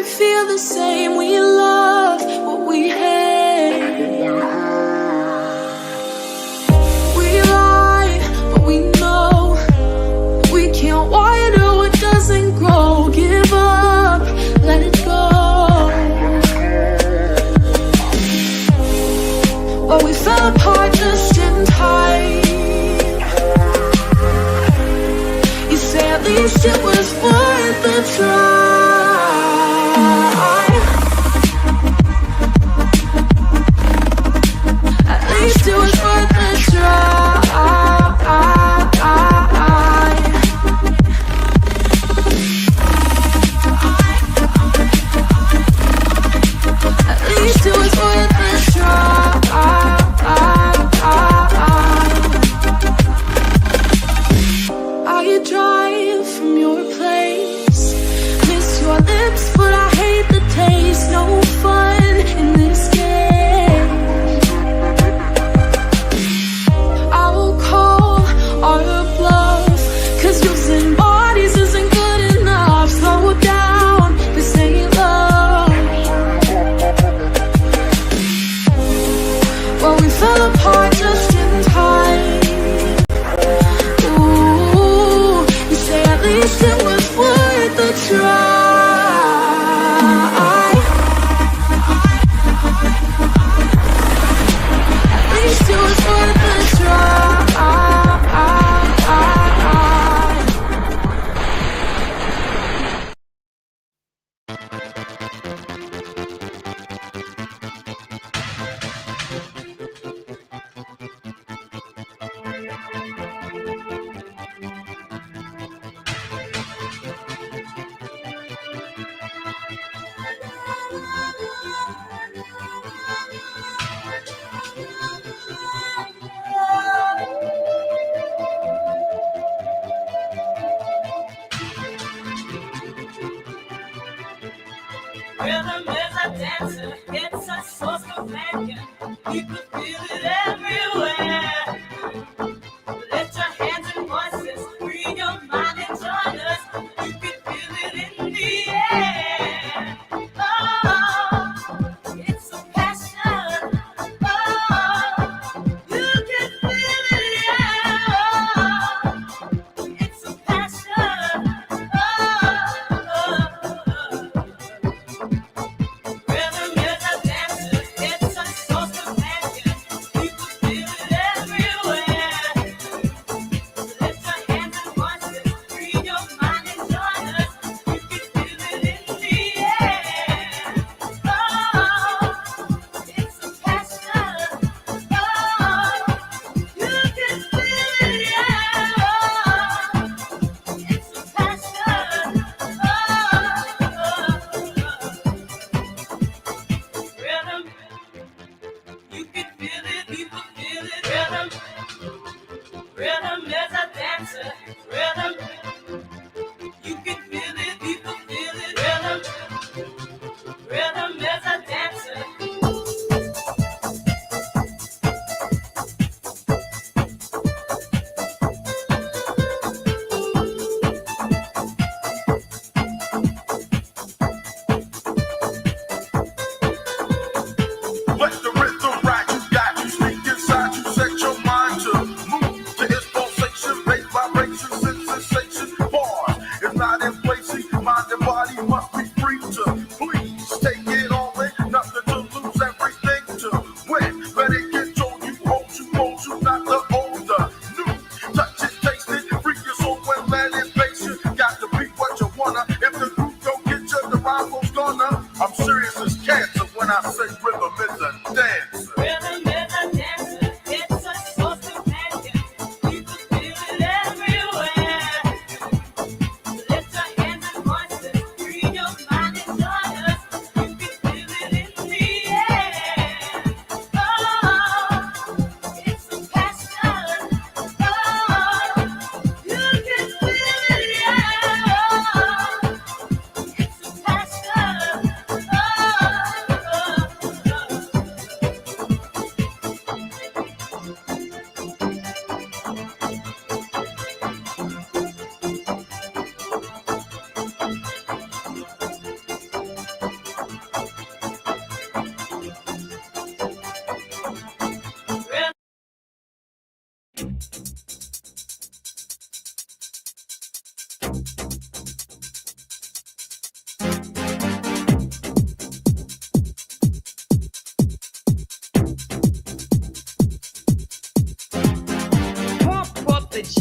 feel the same. We love what we hate. We lie, but we know we can't water what doesn't grow. Give up, let it go. But we fell apart just in time. You say at least it was worth the try. At least it was worth the try. At least it was worth the try. I drive from your place, miss your lips, but I hate the taste. No fun in this game. I will call our bluff, 'cause using bodies isn't good enough. Slow down, this ain't love. Well, we fell apart just in time. At least it was worth the try. At least it was worth the try. Rhythm is a dancer, it's a source companion. You could feel it everywhere. Lift your hands and voices, free your mind and join us. You can feel it in the air. Oh, it's a passion. Oh, you can feel it, yeah. It's a passion. Rhythm is a dancer, it's a source companion. You can feel it everywhere.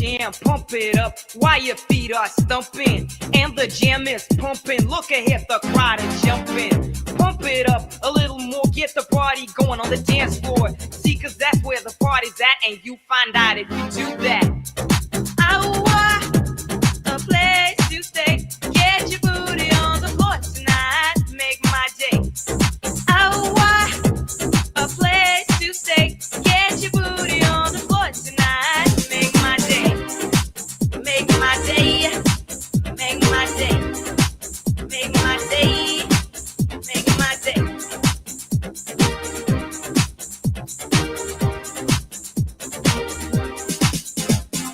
jam, pump it up while your feet are stumping. And the jam is pumping, look ahead, the crowd is jumping. Pump it up a little more, get the party going on the dance floor. See, cause that's where the party's at, and you find out if you do that. I want a place to stay, get your booty on the floor tonight, make my day. I want a place to stay, get your booty on the floor tonight, make my day. Make my day, make my day, make my day, make my day.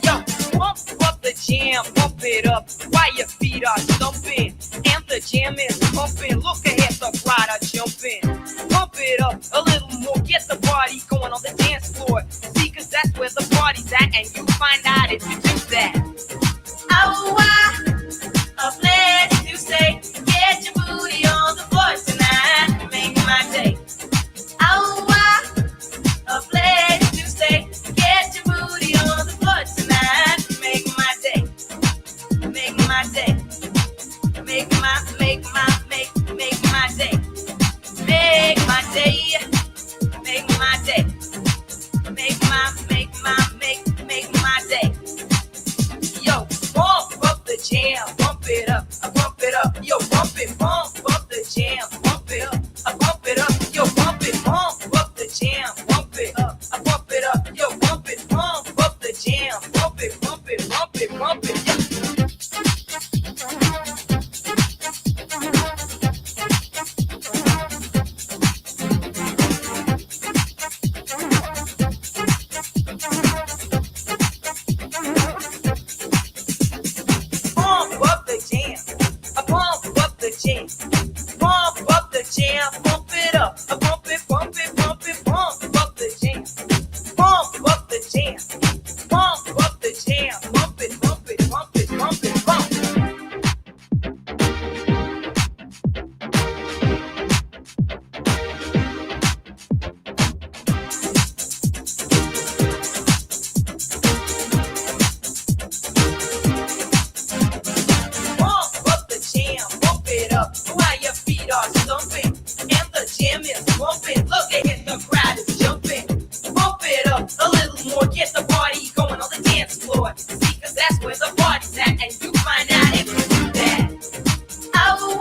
Yo, pump up the jam, pump it up while your feet are stumping. And the jam is pumping, look ahead, the crowd are jumping. Pump it up a little more, get the party going on the dance floor. See, cause that's where the party's at, and you find out if you do that. Oh, a place to stay, get your booty on the floor tonight, make my day. Oh, a place to stay, get your booty on the floor tonight, make my day. Make my day. Make my day. Make my day. Make my day. Make my day. Make my day. Yo, pump up the jam, pump it up, yo, pump up the jam, pump it up, yo, pump up the jam, pump it up, yo, pump up the jam, pump it, yeah. Pump up the jam, pump up the jam, pump up the jam, pump it up, pump it, pump up the jam, pump up the jam, pump up the jam, pump it, pump it, pump it, pump it, pump it. Pump up the jam, pump it up while your feet are stumping. And the jam is pumping, look ahead, the crowd is jumping. Pump it up a little more, get the party going on the dance floor. See, cause that's where the party's at, and you find out if you do that. Oh,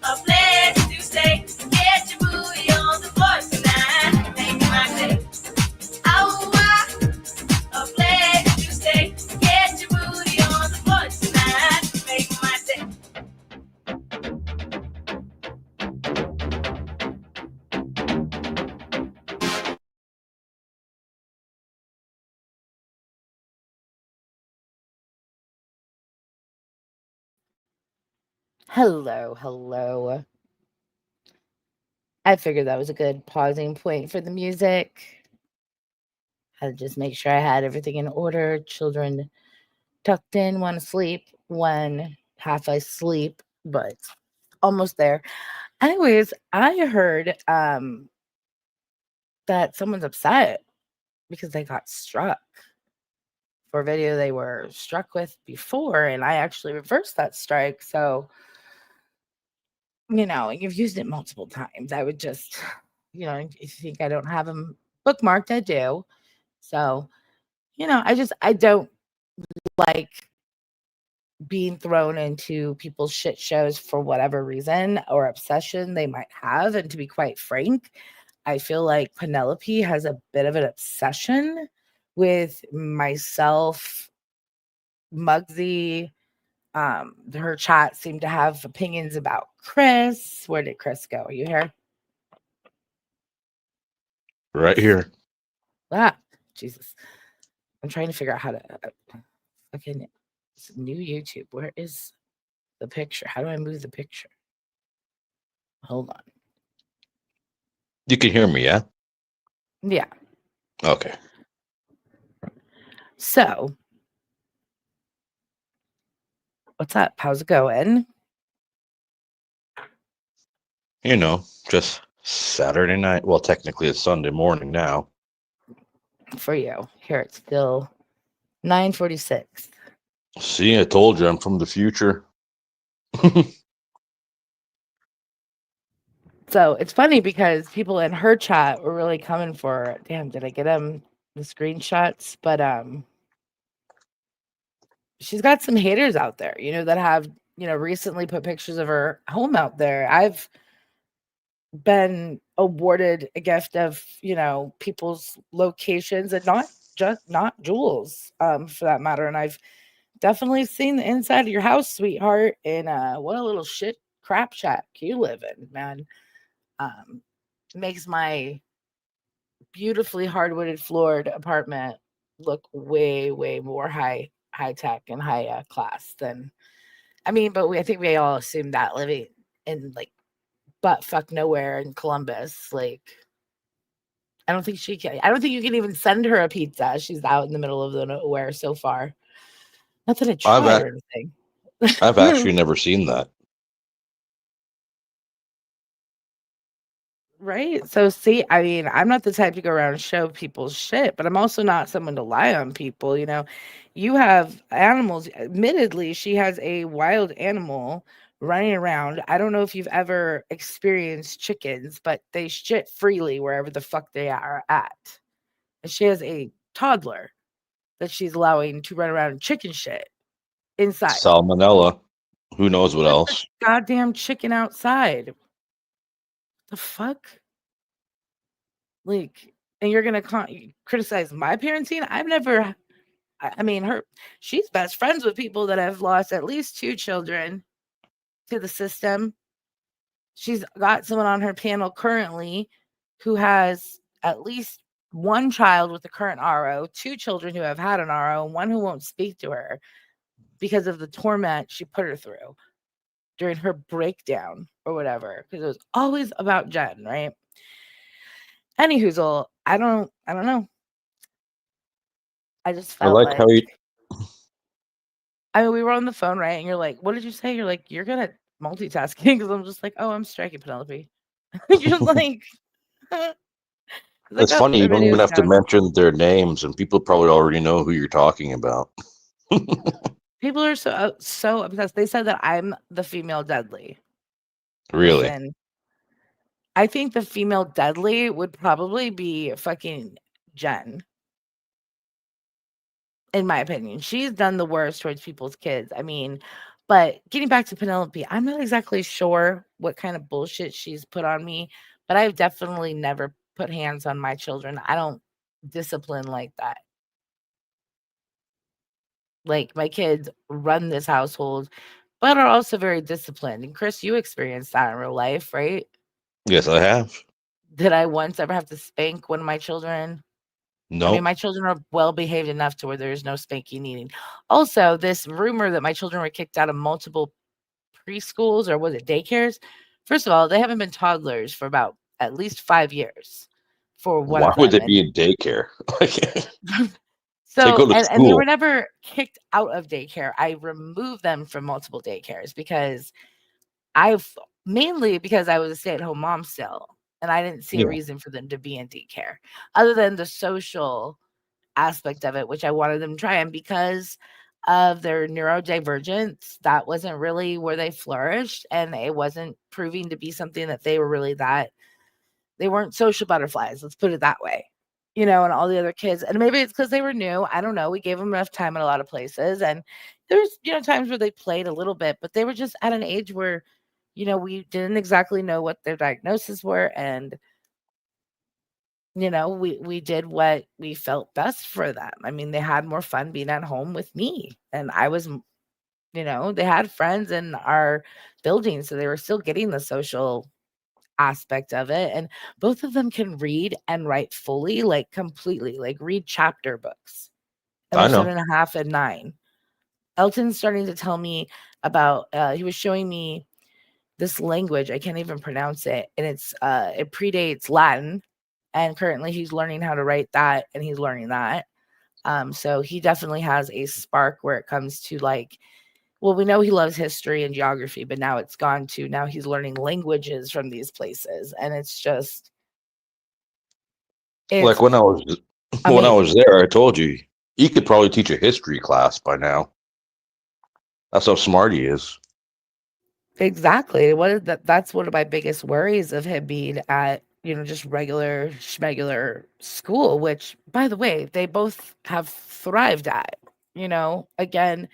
a place to stay, get your booty on the floor tonight, make my day. Oh, a place to stay, get your booty on the floor tonight, make my day. Hello. I figured that was a good pausing point for the music. Had to just make sure I had everything in order. Children tucked in, one asleep, one half asleep, but almost there. Anyways, I heard that someone's upset because they got struck for a video they were struck with before, and I actually reversed that strike. So, you've used it multiple times. I would just, if you think I don't have them bookmarked, I do. So, I don't like being thrown into people's shit shows for whatever reason or obsession they might have. And to be quite frank, I feel like Penelope has a bit of an obsession with myself, Muggsy. Her chat seemed to have opinions about Chris. Where did Chris go? Are you here? Right here. Ah, Jesus. I'm trying to figure out how to okay, it's new YouTube. Where is the picture? How do I move the picture? Hold on. You can hear me, yeah? Yeah. Okay. So, what's up? How's it going? Just Saturday night. Well, technically it's Sunday morning now. For you. Here it's still 9:46. See, I told you I'm from the future. So it's funny because people in her chat were really coming for her. Damn, did I get the screenshots? But she's got some haters out there, that have, recently put pictures of her home out there. I've been awarded a gift of, people's locations, and not Jules, for that matter. And I've definitely seen the inside of your house, sweetheart. And what a little shit crap shack you live in, man. Makes my beautifully hardwooded floored apartment look way, way more high tech and high class than, but I think we all assume that living in like butt fuck nowhere in Columbus, like I don't think she can. I don't think you can even send her a pizza. She's out in the middle of the nowhere so far. Not that I I've try ac- or anything. I've actually never seen that. Right? So see, I'm not the type to go around and show people shit, but I'm also not someone to lie on people, You have animals. Admittedly, she has a wild animal running around. I don't know if you've ever experienced chickens, but they shit freely wherever the fuck they are at. And she has a toddler that she's allowing to run around and chicken shit inside. Salmonella. Who knows what That's a else? goddamn chicken outside. The fuck? Like, and you're gonna criticize my parenting? I've never. She's best friends with people that have lost at least 2 children to the system. She's got someone on her panel currently who has at least 1 child with the current RO, 2 children who have had an RO, and 1 who won't speak to her because of the torment she put her through during her breakdown or whatever. Because it was always about Jen, right? Anyhoozle, I don't know. I just I felt like like, how you. we were on the phone, right? And you're like, "What did you say?" You're like, "You're good at multitasking." Because I'm just like, "Oh, I'm striking Penelope." You're like, It's "Oh, funny. You their don't even video's have to down." mention their names, and people probably already know who you're talking about. People are so obsessed. They said that I'm the female deadly. Really? Listen, I think the female deadly would probably be fucking Jen. In my opinion, she's done the worst towards people's kids. But getting back to Penelope, I'm not exactly sure what kind of bullshit she's put on me, but I've definitely never put hands on my children. I don't discipline like that. Like, my kids run this household, but are also very disciplined. And Chris, you experienced that in real life, right? Yes, I have. Did I once ever have to spank one of my children? Nope. My children are well behaved enough to where there's no spanking needing. Also, this rumor that my children were kicked out of multiple preschools, or was it daycares? First of all, they haven't been toddlers for about at least 5 years for one Why of would them. they be And in daycare? They so, go to and they were school. never kicked out of daycare. I removed them from multiple daycares because mainly because I was a stay-at-home mom still, and I didn't see a Yeah. reason for them to be in daycare other than the social aspect of it, which I wanted them to try. And because of their neurodivergence, that wasn't really where they flourished, and it wasn't proving to be something that they were really that. They weren't social butterflies, let's put it that way. And all the other kids, and maybe it's because they were new. I don't know. We gave them enough time in a lot of places, and there's times where they played a little bit, but they were just at an age where, we didn't exactly know what their diagnoses were, and we did what we felt best for them. They had more fun being at home with me, and I was, they had friends in our building, so they were still getting the social aspect of it. And both of them can read and write fully, like completely, like read chapter books. And I they're know. 7.5 and 9. Elton's starting to tell me about, he was showing me this language. I can't even pronounce it. And it predates Latin. And currently he's learning how to write that, and he's learning that. So he definitely has a spark where it comes to, like, well, we know he loves history and geography, but now he's learning languages from these places. And Like it's when I was amazing. there, I told you He could probably teach a history class by now. That's how smart he is. Exactly. What is that? That's one of my biggest worries of him being at, just regular schmegular school, which, by the way, they both have thrived at. Again,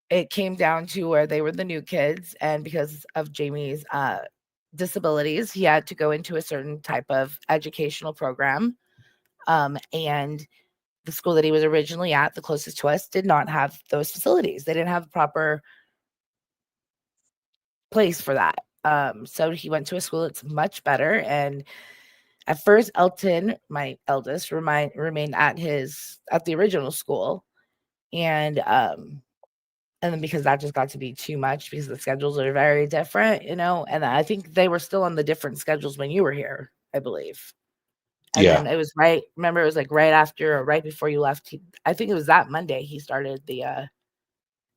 it came down to where they were the new kids, and because of Jamie's disabilities, he had to go into a certain type of educational program. And the school that he was originally at, the closest to us, did not have those facilities. They didn't have a proper place for that. So he went to a school that's much better. And at first, Elton, my eldest, remained at the original school, and then because that just got to be too much because the schedules are very different, and I think they were still on the different schedules when you were here, I believe. And Yeah. then it was right. Remember, it was like right after or right before you left. I think it was that Monday he started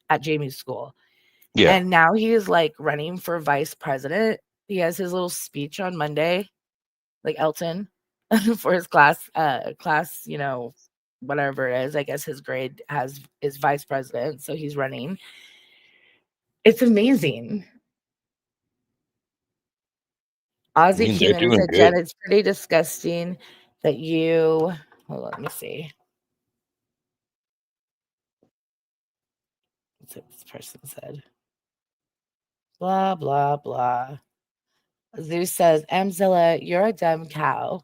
at Jamie's school. Yeah. And now he is like running for vice president. He has his little speech on Monday, like Elton, for his class, whatever it is. I guess his grade is vice president, so he's running. It's amazing. I Ozzy mean, came they're in and doing said, Jen, good. it's pretty disgusting that you hold on, let me see. That's what this person said. Blah, blah, blah. Zeus says, Amzilla, you're a dumb cow.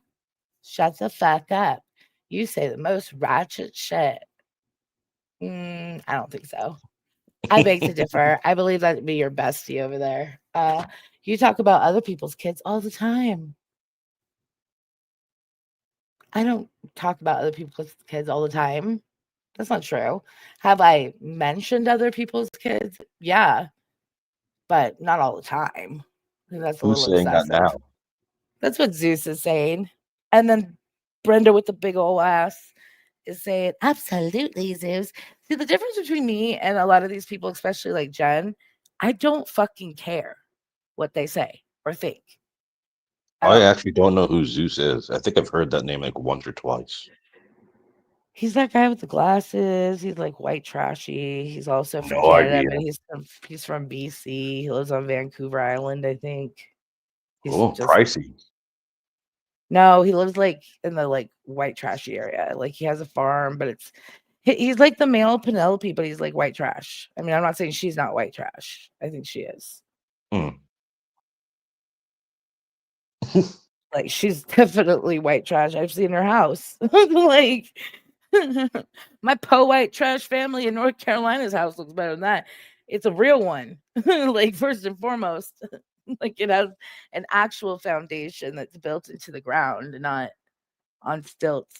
Shut the fuck up. You say the most ratchet shit. I don't think so. I beg to differ. I believe that'd be your bestie over there. You talk about other people's kids all the time. I don't talk about other people's kids all the time. That's not true. Have I mentioned other people's kids? Yeah, but not all the time. I think that's a Who's little saying that excessive. now? That's what Zeus is saying. And then Brenda with the big old ass is saying, absolutely, Zeus. See, the difference between me and a lot of these people, especially like Jen, I don't fucking care what they say or think. I I don't. actually don't know who Zeus is. I think I've heard that name like once or twice. He's that guy with the glasses. He's like white trashy. He's also from No Canada, idea. but he's from BC. He lives on Vancouver Island, I think. He's Oh, just pricey. no, he lives like in the like white trashy area. Like he has a farm, but he's like the male Penelope, but he's like white trash. I mean, I'm not saying she's not white trash. I think she is. Hmm. Like she's definitely white trash. I've seen her house. Like my white trash family in North Carolina's house looks better than that. It's a real one. Like first and foremost, like it has an actual foundation that's built into the ground, not on stilts.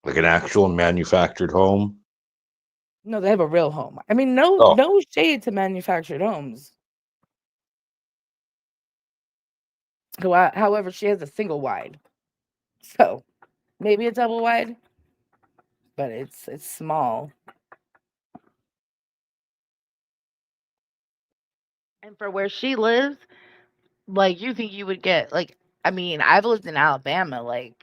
Like an actual manufactured home. No, they have a real home. I mean, no, Oh, no shade to manufactured homes. However, she has a single wide, so maybe a double wide, but it's small. And for where she lives, like you think you would get like, I mean, I've lived in Alabama. Like,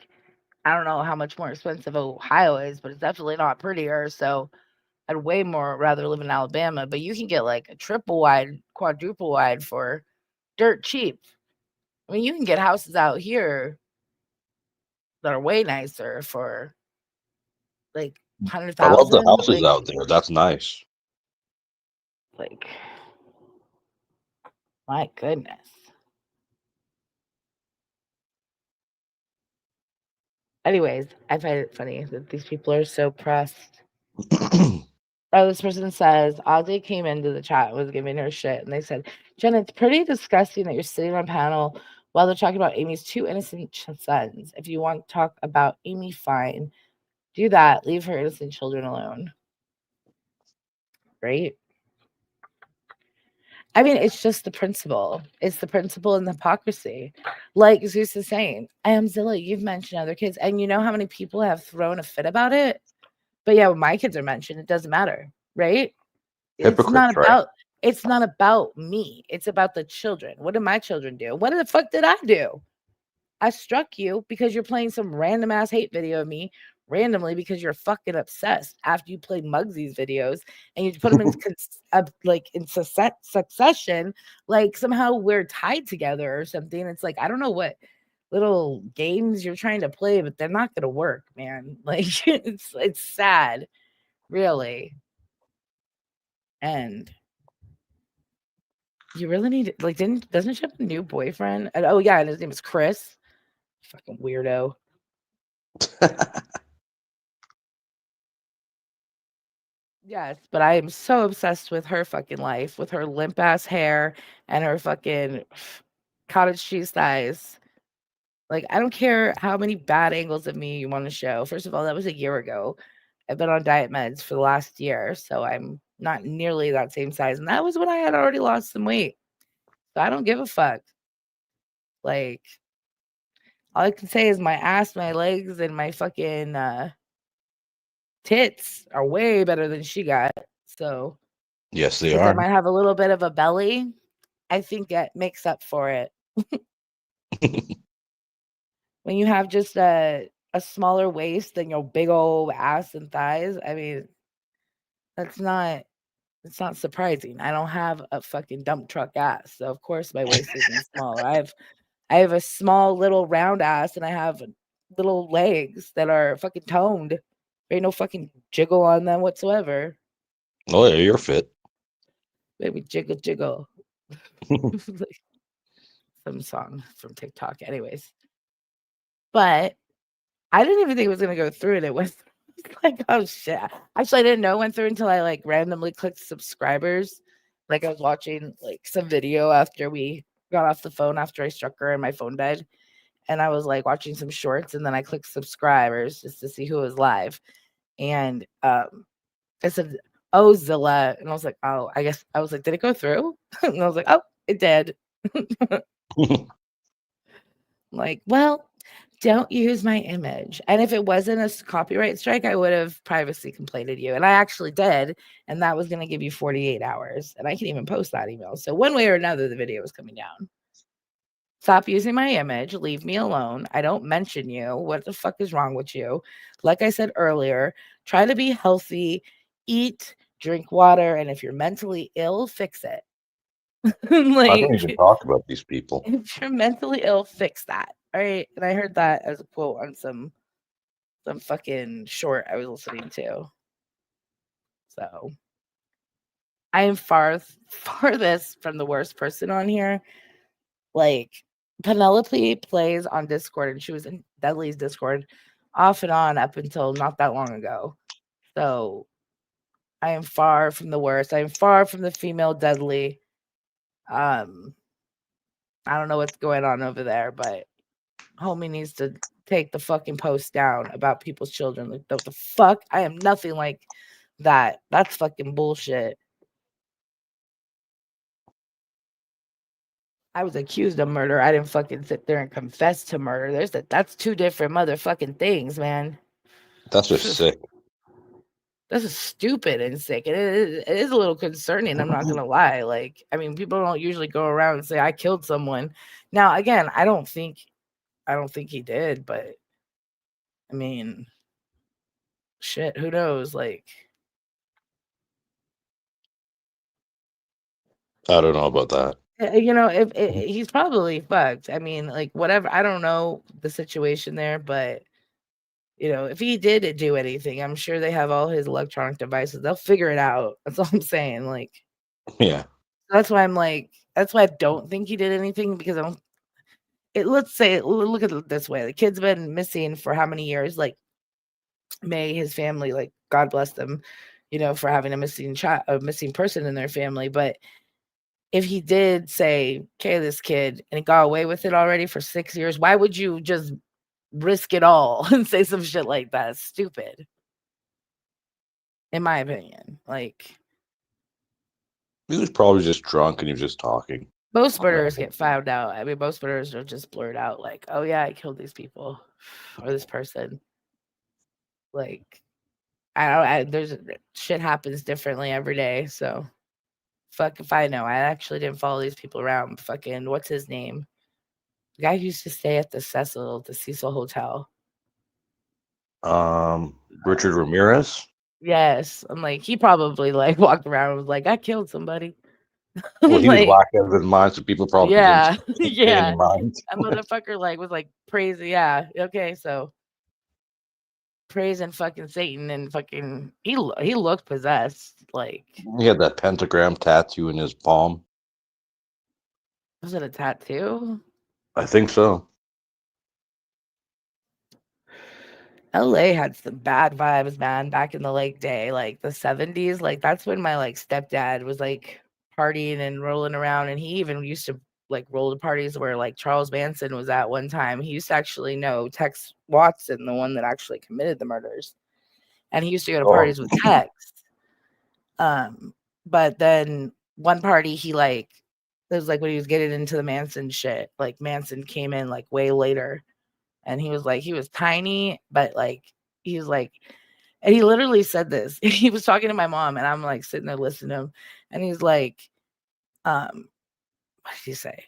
I don't know how much more expensive Ohio is, but it's definitely not prettier. So I'd way more rather live in Alabama. But you can get like a triple wide, quadruple wide for dirt cheap. I mean, you can get houses out here that are way nicer for like hundred I love the thousand. houses out there. That's nice. Like, my goodness. Anyways, I find it funny that these people are so pressed. Oh, this person says Ozzy came into the chat and was giving her shit, and they said, Jen, it's pretty disgusting that you're sitting on a panel while they're talking about Amy's two innocent sons. If you want to talk about Amy, fine. Do that. Leave her innocent children alone. Right? I mean, it's just the principle. It's the principle and the hypocrisy. Like Zeus is saying, Amzilla, you've mentioned other kids, and you know how many people have thrown a fit about it? But yeah, when my kids are mentioned, it doesn't matter, right? It's not Hypocrites, right? about it's not about me. It's about the children. What did my children do? What the fuck did I do? I struck you because you're playing some random ass hate video of me randomly because you're fucking obsessed after you play Muggsy's videos and you put them in like in succession, like somehow we're tied together or something. It's like I don't know what little games you're trying to play, but they're not gonna work, man. Like it's sad, really. And you really need like doesn't she have a new boyfriend? And, oh yeah, and his name is Chris. Fucking weirdo. Yes, but I am so obsessed with her fucking life, with her limp ass hair and her fucking cottage cheese thighs. Like, I don't care how many bad angles of me you want to show. First of all, that was a year ago. I've been on diet meds for the last year, so I'm not nearly that same size. And that was when I had already lost some weight. So I don't give a fuck. Like, all I can say is my ass, my legs, and my fucking tits are way better than she got. So Yes, they because I are. might have a little bit of a belly, I think it makes up for it. When you have just a smaller waist than your big old ass and thighs, I mean, that's not it's not surprising. I don't have a fucking dump truck ass, so of course my waist isn't smaller. I have a small little round ass and I have little legs that are fucking toned. There ain't no fucking jiggle on them whatsoever. Oh yeah, you're fit. Baby jiggle jiggle. Some song from TikTok, anyways. But I didn't even think it was gonna go through, and it went like, oh shit. Actually, I didn't know it went through until I like randomly clicked subscribers. Like I was watching like some video after we got off the phone after I struck her and my phone died. And I was like watching some shorts and then I clicked subscribers just to see who was live. And it said Amzilla. And I was like, oh, I guess I was like, did it go through? And I was like, oh, it did. Like, well, don't use my image. And if it wasn't a copyright strike, I would have privacy complained you. And I actually did. And that was going to give you 48 hours. And I can even post that email. So one way or another, the video was coming down. Stop using my image. Leave me alone. I don't mention you. What the fuck is wrong with you? Like I said earlier, try to be healthy, eat, drink water. And if you're mentally ill, fix it. I don't even Like, talk about these people. if you're mentally ill, fix that. All right. And I heard that as a quote on some fucking short I was listening to. So I am farthest from the worst person on here. Like Penelope plays on Discord and she was in Deadly's Discord off and on up until not that long ago. So I am far from the worst. I am far from the female Deadly. I don't know what's going on over there, but homie needs to take the fucking post down about people's children. Like, the fuck? I am nothing like that. That's fucking bullshit. I was accused of murder. I didn't fucking sit there and confess to murder. That's two different motherfucking things, man. That's just sick. This is stupid and sick. It is a little concerning. I'm not gonna lie. Like, I mean, people don't usually go around and say I killed someone. Now, again, I don't think he did, but I mean, shit, who knows? Like, I don't know about that. you know, if he's probably fucked. I mean, like, whatever. I don't know the situation there, but you know, if he did do anything, I'm sure they have all his electronic devices. They'll figure it out. That's all I'm saying. Like, Yeah. that's why I'm like, that's why I don't think he did anything because I don't. Let's say, look at it this way: the kid's been missing for how many years? Like, May, his family, like, God bless them, you know, for having a missing child, a missing person in their family. But if he did say, okay, this kid, and he got away with it already for 6 years, why would you just risk it all and say some shit like that? It's stupid. In my opinion. Like, He was probably just drunk and he was just talking. most murderers get found out. I mean, most murderers are just blurred out, like, oh yeah, I killed these people or this person. Like, there's shit happens differently every day. So fuck if I know. I actually didn't follow these people around. Fucking what's his name? The guy who used to stay at the Cecil Hotel. Richard Ramirez. Yes. I'm like, he probably like walked around and was like, I killed somebody. Well, he was Like, locked out of his mind, so people probably didn't yeah, pay any yeah. mind. That motherfucker like was like praising, yeah. Okay, so praising fucking Satan and fucking he looked possessed. Like, He had that pentagram tattoo in his palm. was it a tattoo? I think so. LA had some bad vibes, man, back in the like day, like the 70s. Like that's when my like stepdad was like partying and rolling around, and he even used to like roll to parties where like Charles Manson was at one time. He used to actually know Tex Watson, the one that actually committed the murders. And he used to go to Oh, parties with Tex. But then one party he like it was like when he was getting into the Manson shit, like Manson came in like way later. And he was tiny, but like he was like, and he literally said this. He was talking to my mom, and I'm like sitting there listening to him, and he's like, what did he say?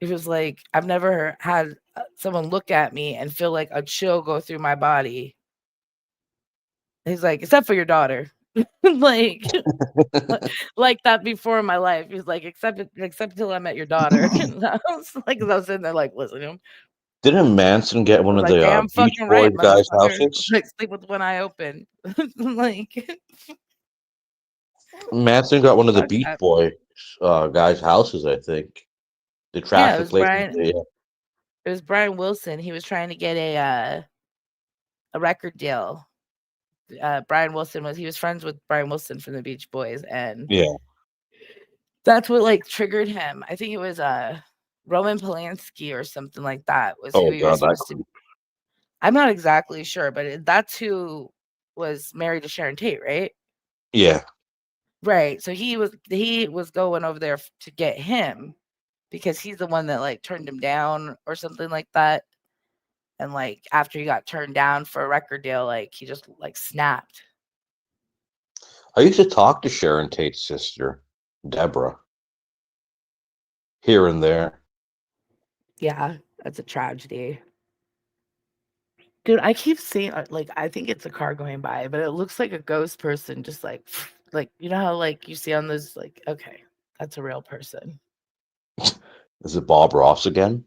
He was like, I've never had someone look at me and feel like a chill go through my body. He's like, except for your daughter. like like that before in my life. He's like, except until I met your daughter. And I was like, 'cause I was sitting there like listening to him. didn't Manson get I one was of like, the damn Beach fucking Boys right, guys' motherfucker. houses? Like sleep with one eye open. Like Manson got one of the fuck Beach that. Boys guys' houses, I think. The Yeah, traffic light. Yeah. it was Brian Wilson. He was trying to get a record deal. Brian Wilson he was friends with Brian Wilson from the Beach Boys, and Yeah. that's what like triggered him. I think it was Roman Polanski or something like that was who Oh he was god, that. supposed to be. I'm not exactly sure, but that's who was married to Sharon Tate, right? Yeah. Right. So he was going over there to get him because he's the one that like turned him down or something like that. And like after he got turned down for a record deal, like he just like snapped. I used to talk to Sharon Tate's sister, Deborah, here and there. Yeah, that's a tragedy. Dude, I keep seeing like I think it's a car going by, but it looks like a ghost person just like like you know how like you see on those like okay, that's a real person. Is it Bob Ross again?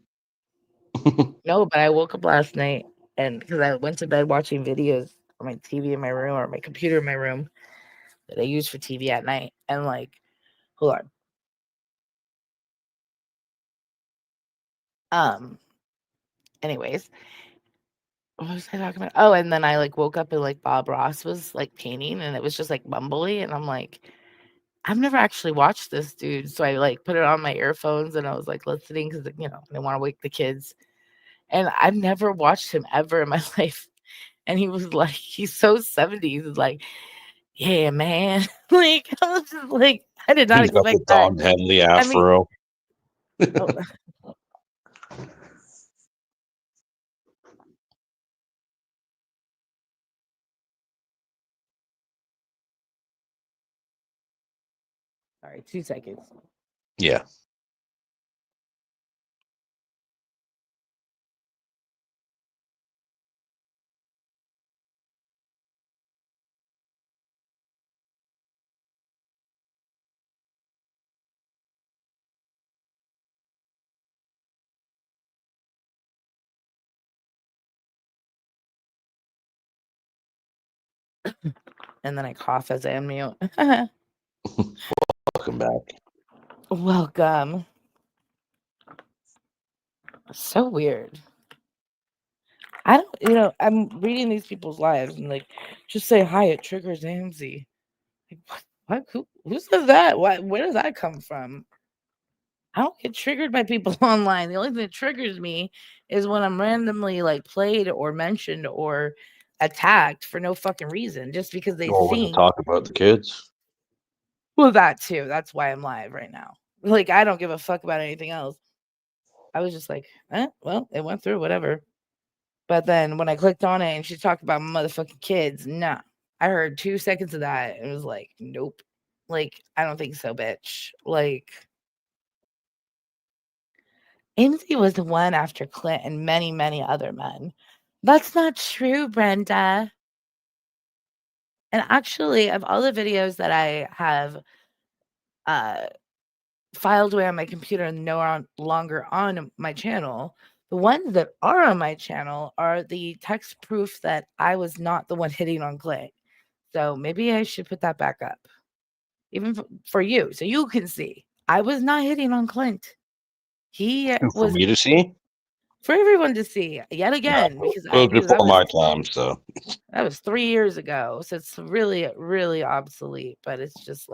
No, but I woke up last night and because I went to bed watching videos on my TV in my room or my computer in my room that I use for TV at night. And like, hold on. Anyways, what was I talking about? Oh, and then I like woke up and like Bob Ross was like painting and it was just like mumbly. And I'm like, I've never actually watched this dude. So I like put it on my earphones and I was like listening because you know, I didn't want to wake the kids. And I've never watched him ever in my life. And he was like, he's so 70s. He's like, yeah, man. Like, I was just like, I did not He's got the expect that. Don Henley I mean, afro. oh, sorry, 2 seconds. Yeah. And then I cough as I unmute. Welcome back. Welcome. So weird. I don't, you know, I'm reading these people's lives and like, just say hi, it triggers Amzi. Like, what? Who says that? Where does that come from? I don't get triggered by people online. The only thing that triggers me is when I'm randomly like played or mentioned or attacked for no fucking reason, just because they Or when you think, talk about the kids. well, that too. That's why I'm live right now. Like, I don't give a fuck about anything else. I was just like, well, it went through, whatever. But then when I clicked on it and she talked about motherfucking kids, nah. I heard 2 seconds of that and it was like, nope. Like, I don't think so, bitch. Like, Amzilla was the one after Clint and many, many other men. That's not true, Brenda. And actually, of all the videos that I have uh, filed away on my computer and no longer on my channel, the ones that are on my channel are the text proof that I was not the one hitting on Clint. So maybe I should put that back up, even for you, so you can see I was not hitting on Clint. He For was me to see? for everyone to see yet No, again it because was that before my time, so was 3 years ago. So it's really, really obsolete. But it's just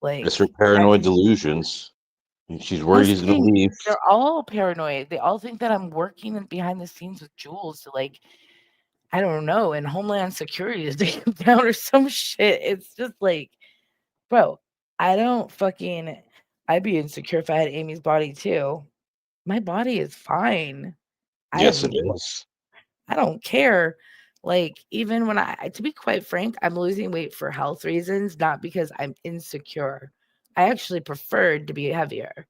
it's her I paranoid delusions. She's worried that's he's the gonna thing. leave. They're all paranoid. They all think that I'm working behind the scenes with Jules to I don't know, in Homeland Security to take him down or some shit. It's just bro, I don't fucking I'd be insecure if I had Amy's body too. My body is fine. I have Yes, it is. I don't care. Even when to be quite frank, I'm losing weight for health reasons, not because I'm insecure. I actually preferred to be heavier.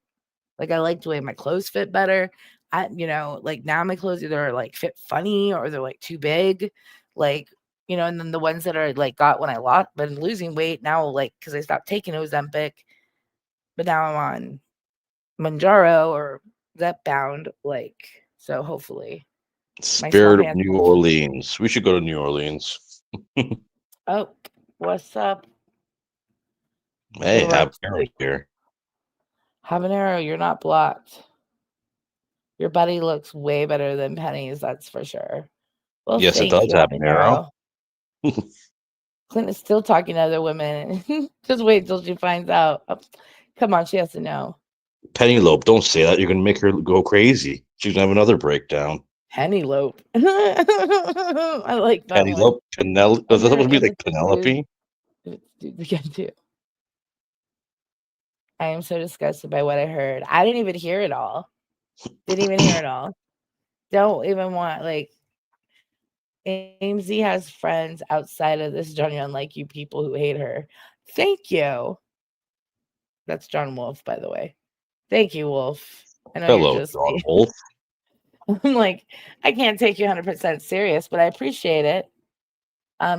I like the way my clothes fit better. Now my clothes either fit funny or they're too big. Like, and then the ones that are got when I lost been losing weight now, because I stopped taking Ozempic, but now I'm on Manjaro or Zepbound, so hopefully my small Spirit of pants. New Orleans. We should go to New Orleans. Oh, what's up? Hey, You're right. habanero here. Habanero, you're not blocked. Your buddy looks way better than Penny's, that's for sure. Well, Yes, it thank does, you, habanero. Habanero. Clint is still talking to other women. Just wait till she finds out. Oh, come on, she has to know. Penelope, don't say that. You're gonna make her go crazy. She's gonna have another breakdown. Penelope. I like that one. Penelope, Penelope. I'm Is that gonna supposed to be like Penelope? do it again too. I am so disgusted by what I heard. I didn't even hear it all. Didn't even hear it all. Don't even want AMZ has friends outside of this genre, unlike you people who hate her. Thank you. That's John Wolf, by the way. Thank you, Wolf. I know you're Hello, just John Wolf. I'm I can't take you 100% serious, but I appreciate it.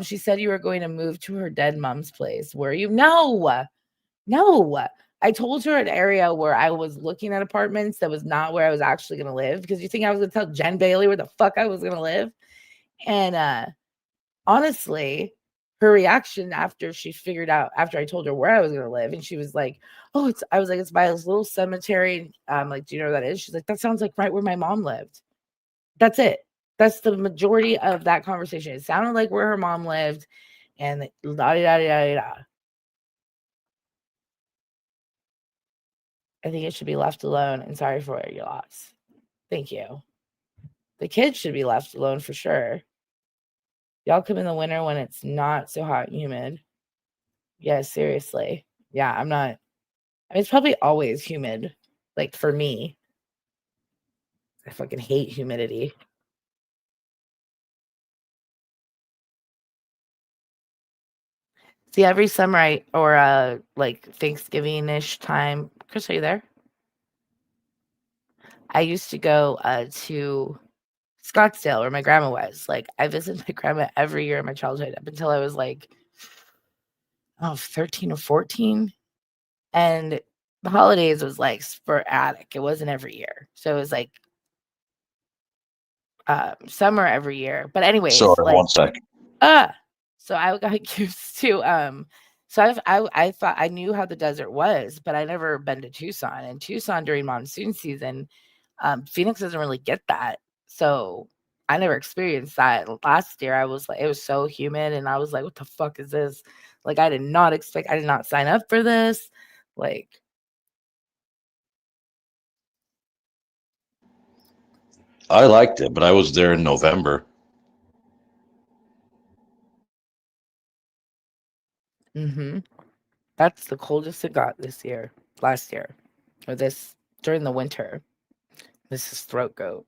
She said you were going to move to her dead mom's place. Were you? No. I told her an area where I was looking at apartments that was not where I was actually going to live, because you think I was going to tell Jen Bailey where the fuck I was going to live? And honestly, her reaction after I told her where I was going to live, and she was like, "Oh, I was like, it's by this little cemetery." Do you know where that is? She's like, "That sounds like right where my mom lived." That's it. That's the majority of that conversation. It sounded like where her mom lived, and da da da da da. I think it should be left alone, and sorry for your loss. Thank you. The kids should be left alone for sure. Y'all come in the winter when it's not so hot and humid. Yeah, seriously. Yeah, I'm not. I mean, it's probably always humid, for me. I fucking hate humidity. See, every summer Thanksgiving-ish time. Chris, are you there? I used to go to Scottsdale where my grandma was. I visited my grandma every year in my childhood up until I was 13 or 14. And the holidays was sporadic. It wasn't every year. So it was summer every year. But anyways, Sorry, 1 second. so I got used to so I thought I knew how the desert was, but I never been to Tucson. And Tucson during monsoon season, Phoenix doesn't really get that. So I never experienced that. Last year I was it was so humid and I was like, what the fuck is this? I did not sign up for this. I liked it, but I was there in November. Mm-hmm. That's the coldest it got last year, or during the winter. This is throat goat.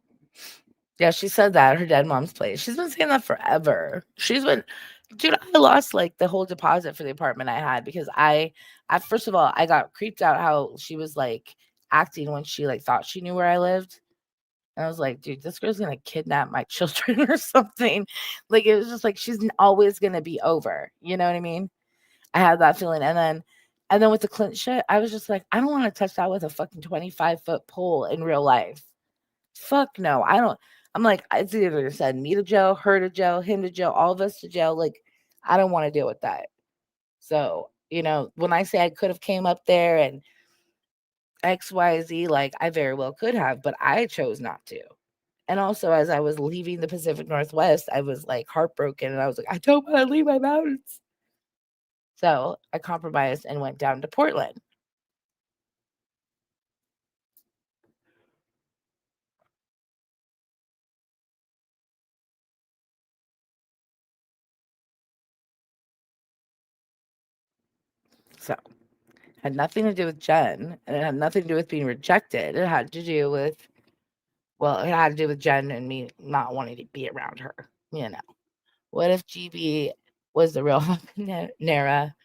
Yeah, she said that her dead mom's place. She's been saying that forever. Dude, I lost the whole deposit for the apartment I had because first of all, I got creeped out how she was acting when she like thought she knew where I lived. And I was like, dude, this girl's gonna kidnap my children or something. Like it was just like she's always gonna be over. You know what I mean? I had that feeling. And then with the Clint shit, I was just like, I don't want to touch that with a fucking 25-foot pole in real life. Fuck no. I don't. I'm like, it's either send me to jail, her to jail, him to jail, all of us to jail. Like, I don't want to deal with that. So, when I say I could have came up there and XYZ, like I very well could have, but I chose not to. And also, as I was leaving the Pacific Northwest, I was like heartbroken and I was like, I don't want to leave my mountains. So I compromised and went down to Portland. So had nothing to do with Jen, and it had nothing to do with being rejected. It had to do with, it had to do with Jen and me not wanting to be around her. What if GB was the real Nara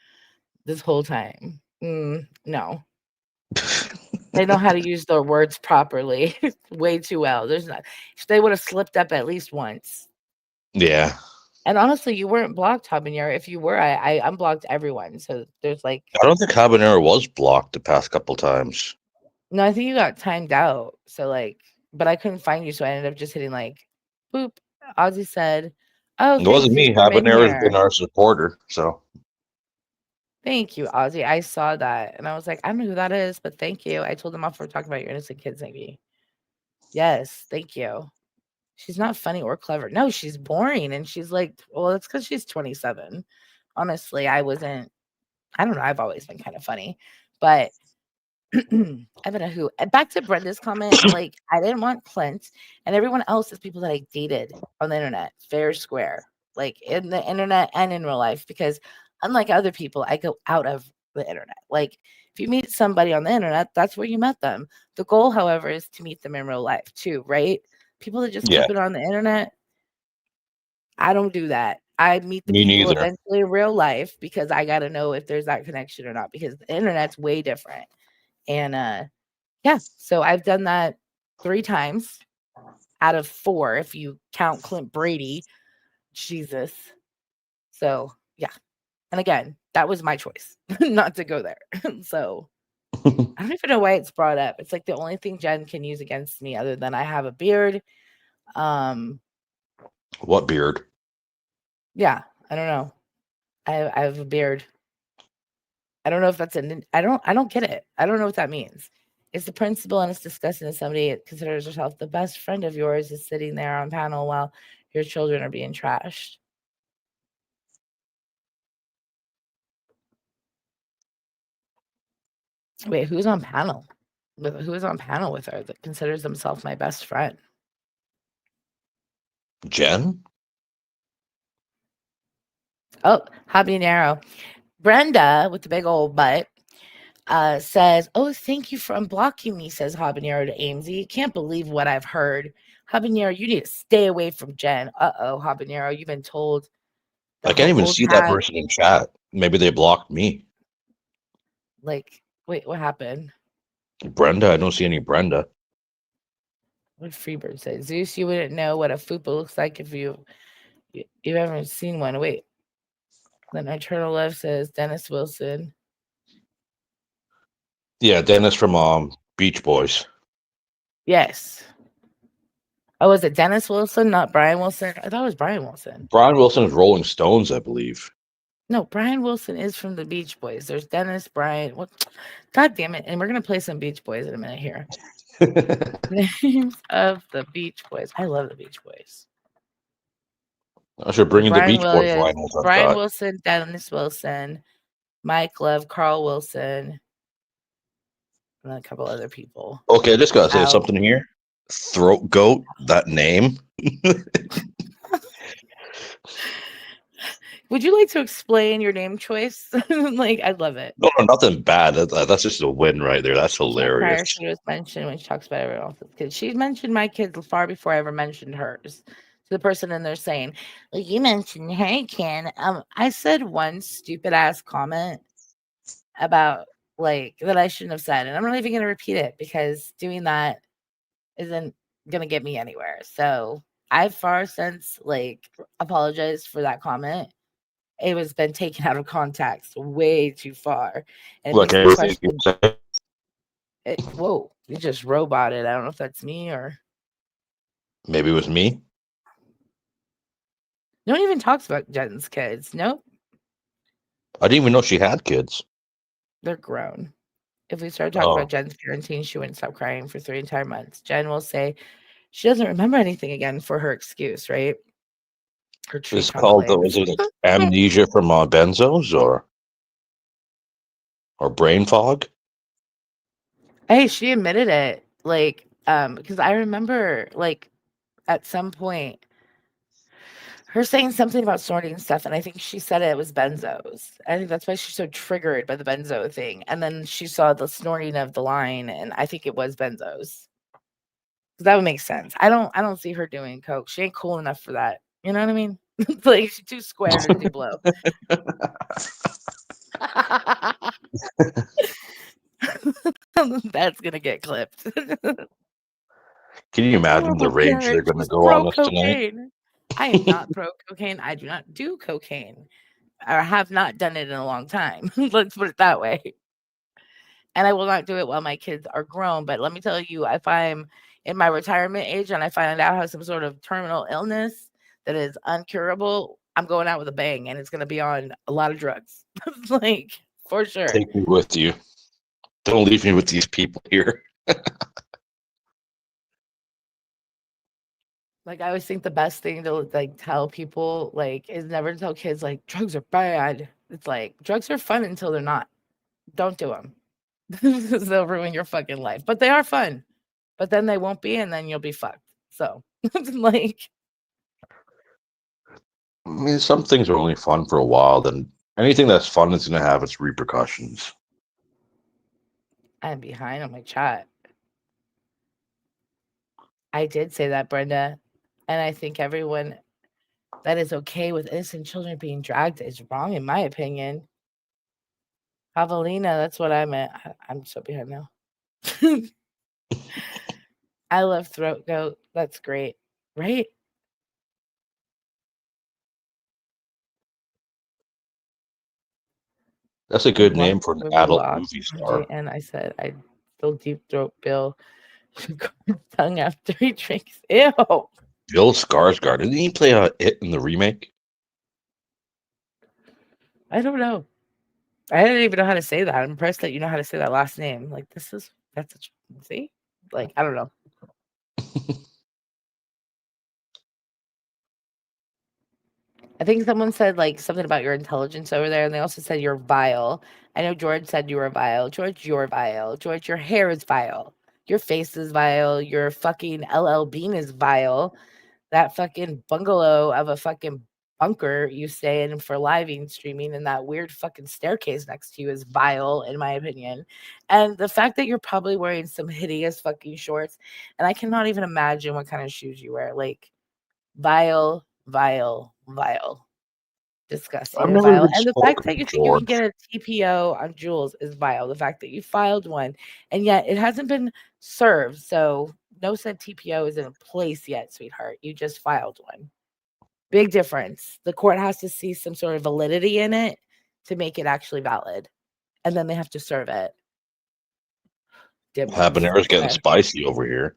this whole time? No. They know how to use their words properly way too well. They would have slipped up at least once. Yeah. And honestly, you weren't blocked, Habanero. If you were, I unblocked everyone. So there's like, I don't think Habanero was blocked the past couple times. no, I think you got timed out. So like, but I couldn't find you, so I ended up just hitting like, boop. Ozzy said, "Oh, It wasn't me. Habanero's been our supporter, so Thank you, Ozzy. I saw that and I was like, I don't know who that is, but thank you. I told them off for talking about your innocent kids, maybe. Yes, thank you. She's not funny or clever. No, she's boring. And she's like, well, it's because she's 27. Honestly, I don't know. I've always been kind of funny, but I don't know who. Back to Brenda's comment, like, I didn't want Clint and everyone else is people that I dated on the internet, fair square, like in the internet and in real life, because unlike other people, I go out of the internet. Like, if you meet somebody on the internet, that's where you met them. The goal, however, is to meet them in real life too, right? People that just keep it on the internet, I don't do that. I meet the people eventually in real life because I got to know if there's that connection or not, because the internet's way different. And yeah, so I've done that 3 times out of 4 if you count Clint Brady. Jesus. So, yeah. And again, that was my choice not to go there. So, I don't even know why it's brought up. It's like the only thing Jen can use against me other than I have a beard. What beard? Yeah, I don't know. I have a beard. I don't know if that's I don't get it. I don't know what that means. It's the principle, and it's disgusting that somebody that considers herself the best friend of yours is sitting there on panel while your children are being trashed. Wait, who's on panel? Who is on panel with her that considers themselves my best friend? Jen? Oh, habanero. Brenda with the big old butt says, "Oh, thank you for unblocking me," says Habanero to Amzy. Can't believe what I've heard. Habanero, you need to stay away from Jen. Uh-oh, Habanero, you've been told. I can't even see that person in chat. Maybe they blocked me. Like, wait, what happened? Brenda? I don't see any Brenda. What did Freebird say? Zeus, you wouldn't know what a fupa looks like if you haven't seen one. Wait. Then Eternal Love says Dennis Wilson. Yeah, Dennis from Beach Boys. Yes. Oh, was it Dennis Wilson, not Brian Wilson? I thought it was Brian Wilson. Brian Wilson is Rolling Stones, I believe. No, Brian Wilson is from the Beach Boys. There's Dennis, Brian. What? God damn it. And we're going to play some Beach Boys in a minute here. Names of the Beach Boys. I love the Beach Boys. I should bring in the Beach Boys finals. Brian Wilson, Dennis Wilson, Mike Love, Carl Wilson, and a couple other people. Okay, I just got to say something here. Throat Goat, that name. Would you like to explain your name choice? Like, I love it. No, nothing bad. That's just a win right there. That's hilarious. She was mentioned when she talks about everyone else's kids. She mentioned my kids far before I ever mentioned hers. To the person in there saying, "Well, you mentioned her, Ken." I said one stupid ass comment about like that I shouldn't have said. And I'm not even going to repeat it because doing that isn't going to get me anywhere. So I've far since like apologized for that comment. It was been taken out of context way too far. And it Look, makes me everything you question say. it. Whoa, you just roboted. I don't know if that's me or Maybe it was me. no one even talks about Jen's kids. Nope, I didn't even know she had kids. they're grown. If we start talking about Oh, Jen's parenting, she wouldn't stop crying for 3 entire months. Jen will say she doesn't remember anything again for her excuse, right? Her it's treatment called plans. was it amnesia from benzos or brain fog? Hey, she admitted it, like, because I remember, like, at some point, her saying something about snorting stuff, and I think she said it was benzos. I think that's why she's so triggered by the benzo thing, and then she saw the snorting of the line, and I think it was benzos. That would make sense. I don't see her doing coke. She ain't cool enough for that. You know what I mean? Like, she's too square to do blow. That's gonna get clipped. Can you imagine the Horrible rage they're parent. going to She's go pro on us tonight? cocaine. I am not pro cocaine. I do not do cocaine. I have not done it in a long time. Let's put it that way. And I will not do it while my kids are grown. But let me tell you, if I'm in my retirement age and I find out I have some sort of terminal illness that is uncurable, I'm going out with a bang and it's going to be on a lot of drugs. Like, for sure. Take me with you. Don't leave me with these people here. Like, I always think the best thing to, like, tell people, like, is never tell kids, like, drugs are bad. It's like, drugs are fun until they're not. Don't do them. They'll ruin your fucking life. But they are fun. But then they won't be, and then you'll be fucked. So, like, I mean, some things are only fun for a while. Then anything that's fun is going to have its repercussions. I'm behind on my chat. I did say that, Brenda. And I think everyone that is okay with innocent children being dragged is wrong, in my opinion. Javelina, that's what I meant. I'm so behind now. I love Throat Goat. That's great. Right? That's a We good watched name for an the movie adult Lost movie on star. JN. I said I'd still deep throat Bill tongue after he drinks. Ew. Bill Skarsgård. Didn't he play It in the remake? I don't know. I didn't even know how to say that. I'm impressed that you know how to say that last name. Like, that's a see? Like, I don't know. I think someone said like something about your intelligence over there, and they also said you're vile. I know George said you were vile. George, you're vile. George, your hair is vile. Your face is vile. Your fucking LL Bean is vile. That fucking bungalow of a fucking bunker you stay in for living streaming and that weird fucking staircase next to you is vile, in my opinion. And the fact that you're probably wearing some hideous fucking shorts, and I cannot even imagine what kind of shoes you wear. Like, vile, vile, vile. Disgusting I've and never vile. even And the fact spoken that to you think you can George. get a TPO on Jules is vile. The fact that you filed one and yet it hasn't been served. So no said TPO is in place yet, sweetheart. You just filed one. Big difference. The court has to see some sort of validity in it to make it actually valid. And then they have to serve it. Dimwits. Habanero's getting Okay. spicy over here.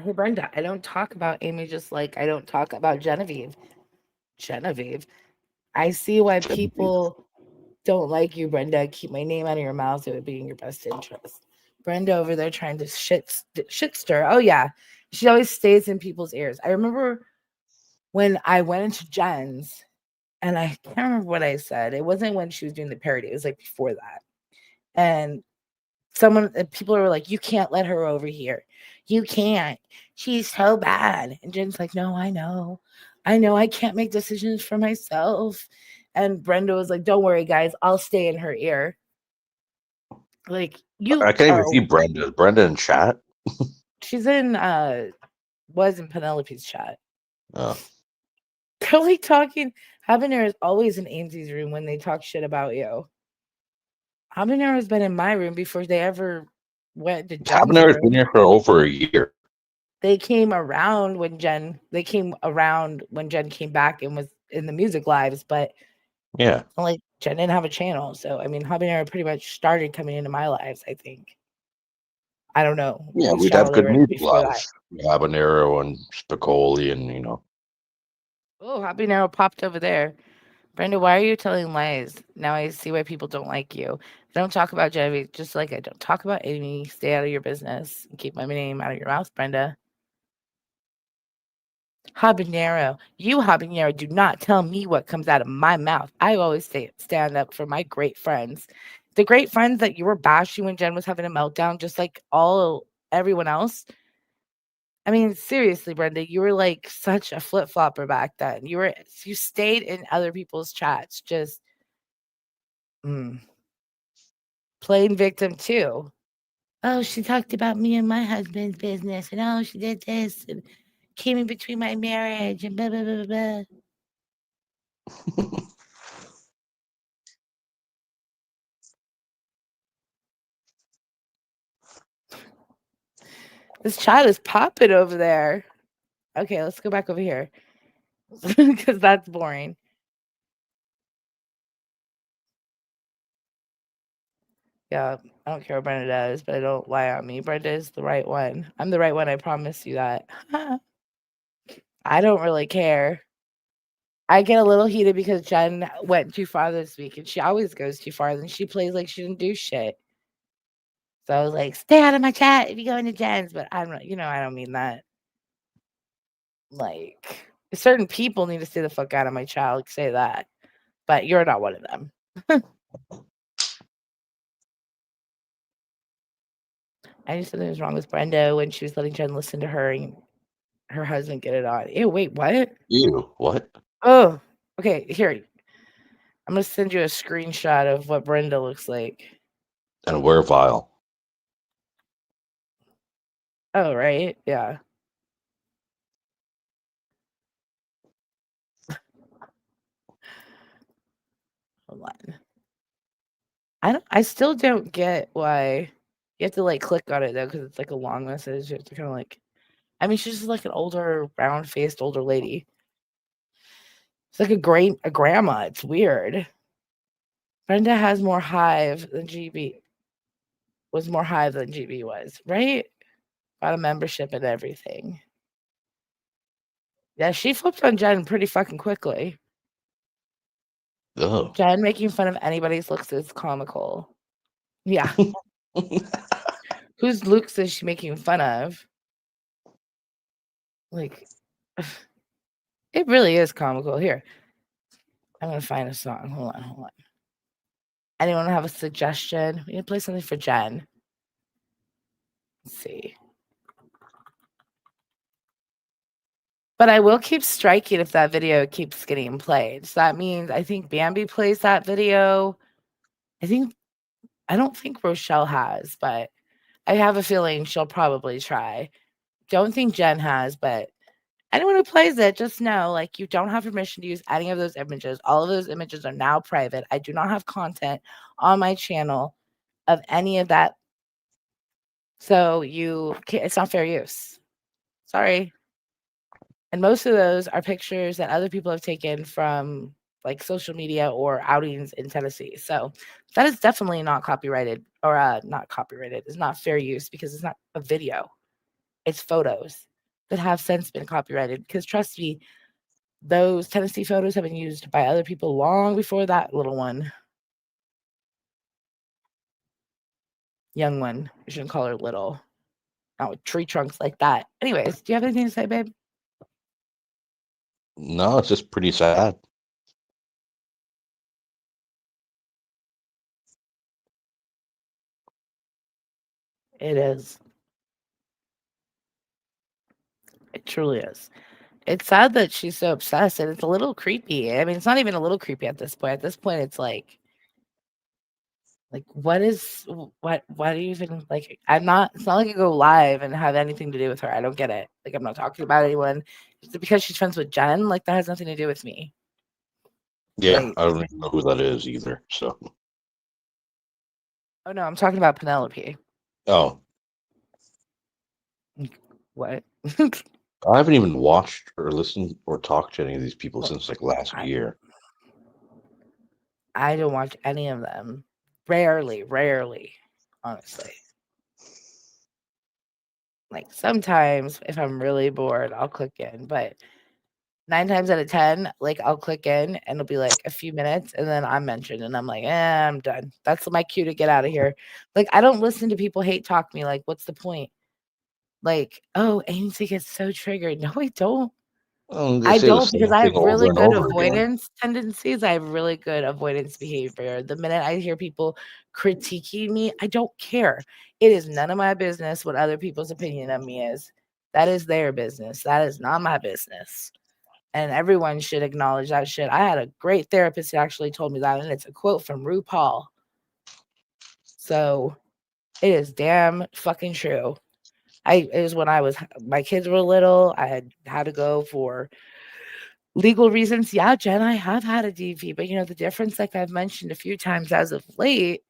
Hey Brenda, I don't talk about Amy just like I don't talk about Genevieve. Genevieve. I see why people don't like you, Brenda. Keep my name out of your mouth. It would be in your best interest. Brenda over there trying to shit stir. Oh yeah, she always stays in people's ears. I remember when I went into Jen's, and I can't remember what I said. It wasn't when she was doing the parody. It was like before that, and people were like, you can't let her over here. You can't. She's so bad. And Jen's like, no, I know. I can't make decisions for myself. And Brenda was like, don't worry, guys. I'll stay in her ear. Like, I can't even see Brenda. Is Brenda in chat? she's was in Penelope's chat. Oh. They're like talking. Habanero is always in Ainsley's room when they talk shit about you. Habanero's been in my room before they ever went to Jen's Habanero's room. been here for over a year. They came around when Jen came back and was in the music lives, but Yeah. like Jen didn't have a channel. So I mean Habanero pretty much started coming into my lives, I think. I don't know. Yeah, whose we'd channel have they good were in music before that. lives. Habanero and Spicoli and Oh, Habanero popped over there. Brenda, why are you telling lies? Now I see why people don't like you. Don't talk about Genevieve, just like I don't talk about Amy. Stay out of your business and keep my name out of your mouth, Brenda. Habanero, do not tell me what comes out of my mouth. I always stand up for my great friends. The great friends that you were bashing when Jen was having a meltdown, just like everyone else. I mean, seriously, Brenda, you were like such a flip flopper back then. You stayed in other people's chats, just playing victim too. Oh, she talked about me and my husband's business, and oh, she did this and came in between my marriage and blah blah blah blah. This chat is popping over there. Okay, let's go back over here because that's boring. Yeah, I don't care what Brenda does, but I don't lie on me. Brenda is the right one. I'm the right one. I promise you that. I don't really care. I get a little heated because Jen went too far this week, and she always goes too far. Then she plays like she didn't do shit. So I was like, "Stay out of my chat if you go into Jen's." But I'm not, I don't mean that. Like, certain people need to stay the fuck out of my chat. Like, say that, but you're not one of them. I just said something was wrong with Brenda when she was letting Jen listen to her and her husband get it on. Ew, wait, what? Ew, what? Oh, okay. Here, I'm gonna send you a screenshot of what Brenda looks like. And we're vile. Oh, right, yeah. Hold on. I still don't get why you have to like click on it though, because it's like a long message. You have to kind of like. I mean, she's just like an older, round-faced older lady. It's like a grandma. It's weird. Brenda has more hive than GB. Was more hive than GB was, right? Got a membership and everything. Yeah, she flipped on Jen pretty fucking quickly. Ugh. Jen making fun of anybody's looks is comical. Yeah. Whose looks is she making fun of? Like, it really is comical. Here, I'm gonna find a song. Hold on. Anyone have a suggestion? We can play something for Jen. Let's see. But I will keep striking if that video keeps getting played. So that means I think Bambi plays that video. I don't think Rochelle has, but I have a feeling she'll probably try. Don't think Jen has, but anyone who plays it, just know, like, you don't have permission to use any of those images. All of those images are now private. I do not have content on my channel of any of that. So it's not fair use. Sorry. And most of those are pictures that other people have taken from like social media or outings in Tennessee. So that is definitely not copyrighted or not copyrighted. It's not fair use because it's not a video. It's photos that have since been copyrighted. Because trust me, those Tennessee photos have been used by other people long before that little one. Young one. I shouldn't call her little. Not with tree trunks like that. Anyways, do you have anything to say, babe? No, it's just pretty sad. It is. It truly is. It's sad that she's so obsessed, and it's a little creepy. I mean, it's not even a little creepy at this point. At this point, it's like what is why do you even like? I'm not. It's not like I go live and have anything to do with her. I don't get it. Like I'm not talking about anyone. Is it because she's friends with Jen? Like that has nothing to do with me. Yeah, Like I don't even know who that is either. So, oh no, I'm talking about Penelope. oh, What? I haven't even watched or listened or talked to any of these people Well, since like last I year. I don't watch any of them. Rarely, honestly. Like sometimes if I'm really bored, I'll click in, but 9 times out of 10, like I'll click in and it'll be like a few minutes and then I'm mentioned and I'm like, I'm done. That's my cue to get out of here. Like I don't listen to people hate talk me. Like, what's the point? Like, oh, Ainsley gets so triggered. No, I don't. They I say the don't because same I thing have over really and good over again. avoidance tendencies. I have really good avoidance behavior. The minute I hear people critiquing me, I don't care. It is none of my business what other people's opinion of me is. That is their business. That is not my business. And everyone should acknowledge that shit. I had a great therapist who actually told me that, and it's a quote from RuPaul. So it is damn fucking true. It was when my kids were little. I had to go for legal reasons. Yeah, Jen, I have had a DV, but the difference, like I've mentioned a few times as of late,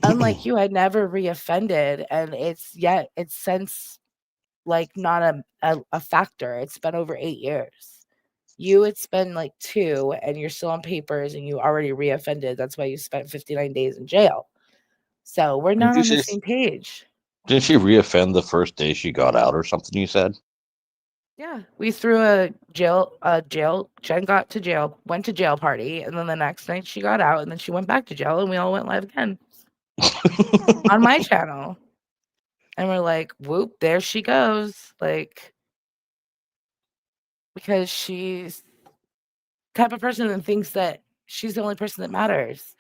unlike you, I never reoffended, and it's since like not a factor. It's been over 8 years. It's been like 2, and you're still on papers, and you already reoffended. That's why you spent 59 days in jail. So we're Didn't not you on the say? same page. Didn't she reoffend the first day she got out or something? You said. Yeah, we threw a jail. Jen got to jail, went to jail party, and then the next night she got out, and then she went back to jail, and we all went live again on my channel. And we're like, whoop, there she goes. Like, because she's the type of person that thinks that she's the only person that matters.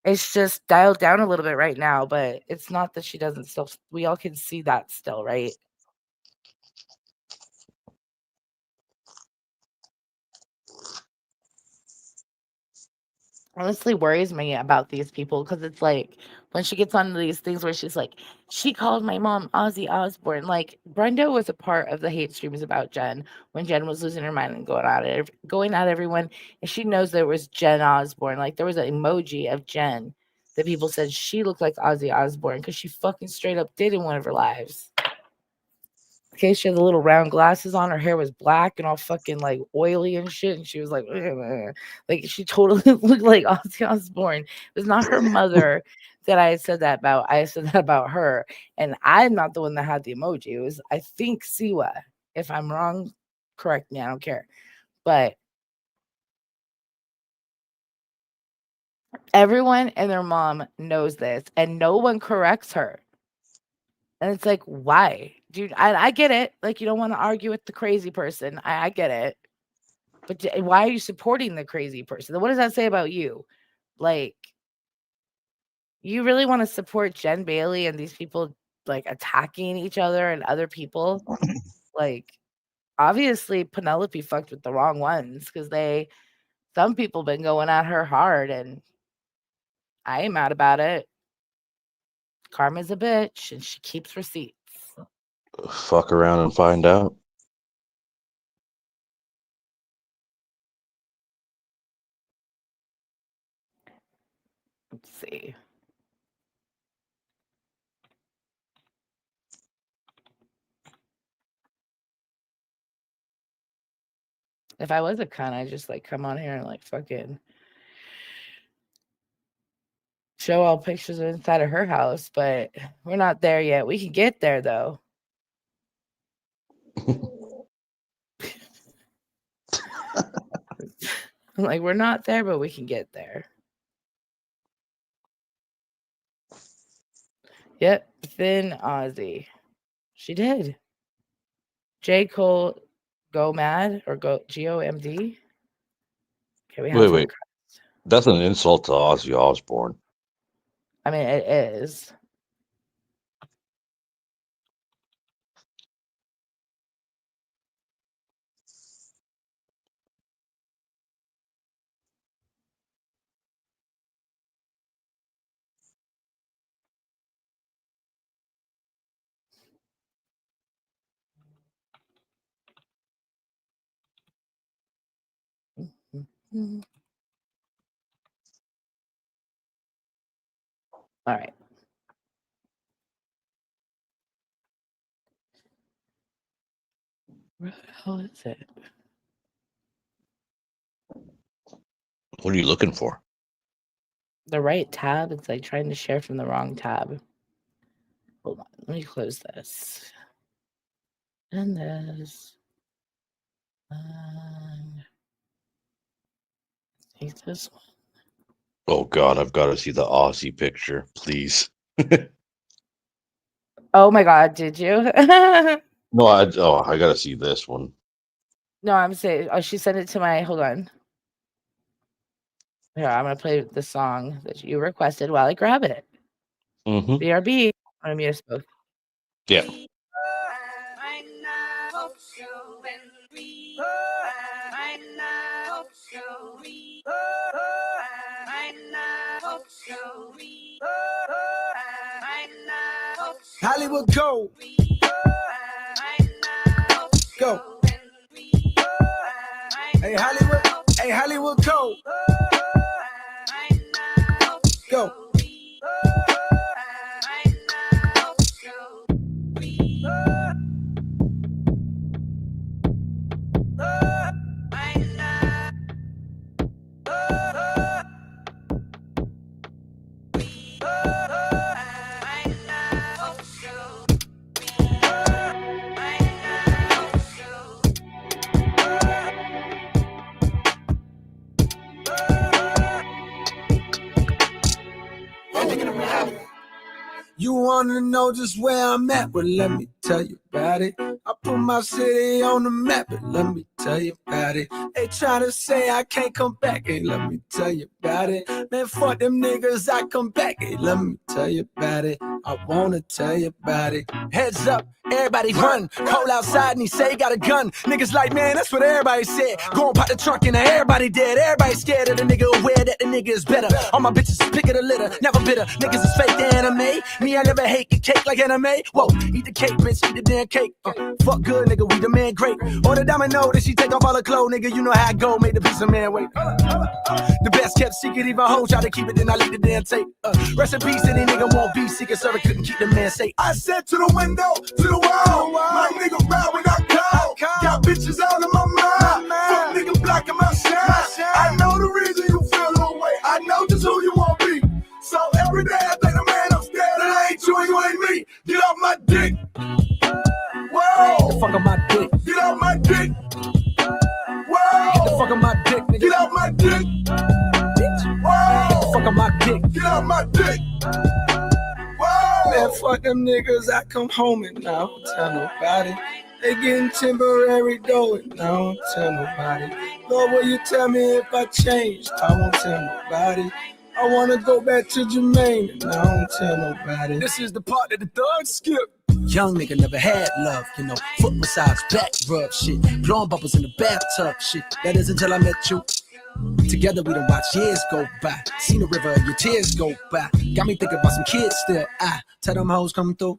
It's just dialed down a little bit right now, but it's not that she doesn't still. We all can see that still, right? Honestly worries me about these people because it's like when she gets on these things where she's like, she called my mom Ozzy Osbourne. Like Brenda was a part of the hate streams about Jen when Jen was losing her mind and going at everyone, and she knows there was Jen Osbourne. Like there was an emoji of Jen that people said she looked like Ozzy Osbourne because she fucking straight up did in one of her lives. Okay, she had the little round glasses on. Her hair was black and all fucking like oily and shit. And she was like, like she totally looked like Ozzy Osbourne. It was not her mother that I said that about. I said that about her. And I'm not the one that had the emoji. It was, I think, Siwa. If I'm wrong, correct me. I don't care. But everyone and their mom knows this, and no one corrects her. And it's like, why? Dude, I get it. Like, you don't want to argue with the crazy person. I get it. But why are you supporting the crazy person? What does that say about you? Like, you really want to support Jen Bailey and these people like attacking each other and other people? Like, obviously Penelope fucked with the wrong ones because some people been going at her hard, and I ain't mad about it. Karma's a bitch and she keeps receipts. Fuck around and find out. Let's see. If I was a cunt, I'd just like come on here and like fucking show all pictures inside of her house, but we're not there yet. We can get there though. Like we're not there, but we can get there. Yep, thin Ozzy. She did. J. Cole go mad or go GOMD. Okay, we have her. Wait. That's an insult to Ozzy Osbourne. I mean, it is. Mhm. All right. Where the hell is it? What are you looking for? The right tab. It's like trying to share from the wrong tab. Hold on. Let me close this. And this. Take this one. Oh God, I've got to see the Aussie picture, please. Oh my God, did you? No, I gotta see this one. No, I'm saying, oh, she sent it to my, hold on. Here, I'm going to play the song that you requested while I grab it. Mm-hmm. BRB. I'm mute us both. Yeah. Hollywood go. Go. Hey Hollywood. Hey Hollywood go. Go. You wanna know just where I'm at? Well, let me tell you about it. I put my city on the map, but let me tell you about it. They try to say I can't come back, hey, let me tell you about it. Man, fuck them niggas, I come back, hey, let me tell you about it. I wanna tell you about it. Heads up, everybody run. Cole outside and he say he got a gun. Niggas like, man, that's what everybody said. Go and pop the trunk and everybody dead. Everybody scared of the nigga, aware that the nigga is better. All my bitches is pick of the litter, never bitter. Niggas is fake anime. Me, I never hate your cake like anime. Whoa, eat the cake, bitch, eat the damn cake. Fuck good, nigga, we the man great. Or the domino that she take off all her clothes, nigga, you know how I go, made the piece of man wait. The best kept secret, even hoes try to keep it, then I leave the damn tape. Rest in peace, any nigga won't be secret server, couldn't keep the man safe. I said to the window, to the wall, my nigga ride when I call. Got bitches out of my mind, fuck nigga blocking my shine. I know the reason you feel no way, I know just who you want be. So every day I think the man upstairs, that ain't you and you ain't me. Get off my dick. Whoa. Get the fuck off my dick. Get off my dick. Whoa. Get the fuck off my dick, nigga. Get off my dick. Whoa. Get the fuck off my dick. Get off my dick. Whoa. Man, fuck them niggas, I come home and I don't tell nobody. They getting temporary dough and I don't tell nobody. Lord, will you tell me if I changed? I won't tell nobody. I wanna go back to Jermaine and I don't tell nobody. This is the part that the thugs skip. Young nigga never had love, you know. Foot massage, back rub shit. Blowing bubbles in the bathtub shit. That is until I met you. Together we done watch years go by. Seen the river, your tears go by. Got me thinking about some kids still. I tell them hoes come through.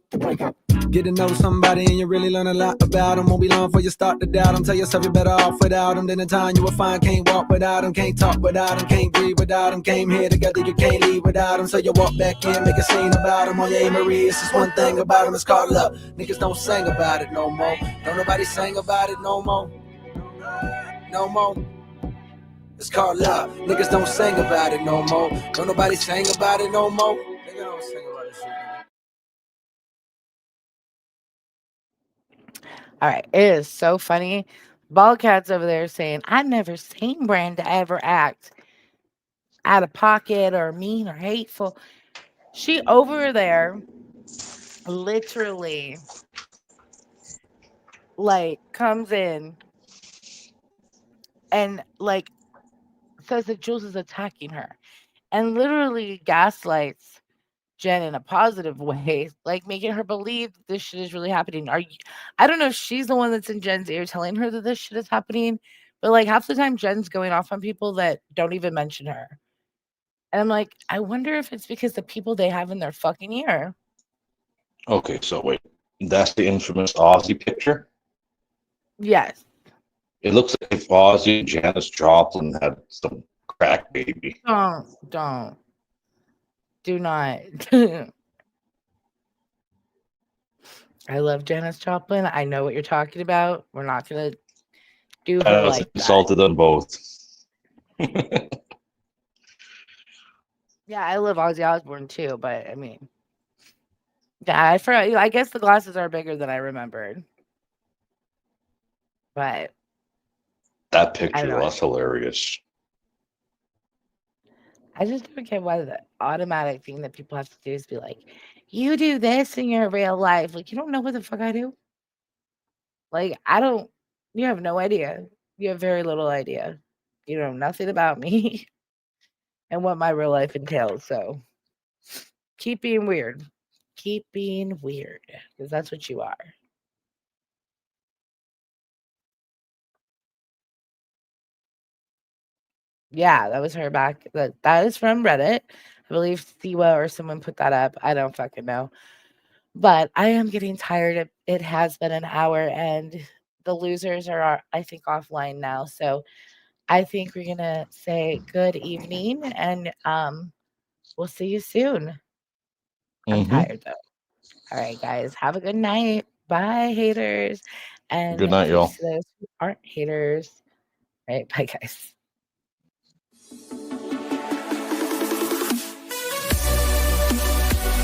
Get to know somebody and you really learn a lot about them. Won't be long before you start to doubt them. Tell yourself you're better off without them. Then in time you will find can't walk without them. Can't talk without them. Can't breathe without them. Came here together, you can't leave without them. So you walk back in, make a scene about them. On your Marie, it's just one thing about them. It's called love. Niggas don't sing about it no more. Don't nobody sing about it no more. No more. It's called love. Niggas don't sing about it no more. Don't nobody sing about it no more. Nigga don't sing about it shit. All right. It is so funny. Ballcat's over there saying, I've never seen Brenda ever act out of pocket or mean or hateful. She over there literally like comes in and like says that Jules is attacking her and literally gaslights Jen in a positive way, like making her believe that this shit is really happening. I don't know if she's the one that's in Jen's ear telling her that this shit is happening, but like half the time Jen's going off on people that don't even mention her. And I'm like, I wonder if it's because the people they have in their fucking ear. Okay, so wait, that's the infamous Aussie picture. Yes. It looks like if Ozzy and Janis Joplin had some crack baby. Don't. Do not. I love Janis Joplin. I know what you're talking about. We're not gonna do her I was like that. insulted them both. Yeah, I love Ozzy Osbourne too, but I mean, yeah, I guess the glasses are bigger than I remembered. But That I picture, don't though, know. that's hilarious. I just don't get why the automatic thing that people have to do is be like, you do this in your real life. Like, you don't know what the fuck I do. Like, you have no idea. You have very little idea. You know nothing about me and what my real life entails. So keep being weird. Keep being weird because that's what you are. Yeah, that was her back. That is from Reddit. I believe Siwa or someone put that up. I don't fucking know. But I am getting tired. It has been an hour and the losers are, I think, offline now. So I think we're gonna say good evening and we'll see you soon. I'm tired though. All right, guys. Have a good night. Bye, haters. Good And night, y'all. peace to those who aren't haters. All right, bye guys.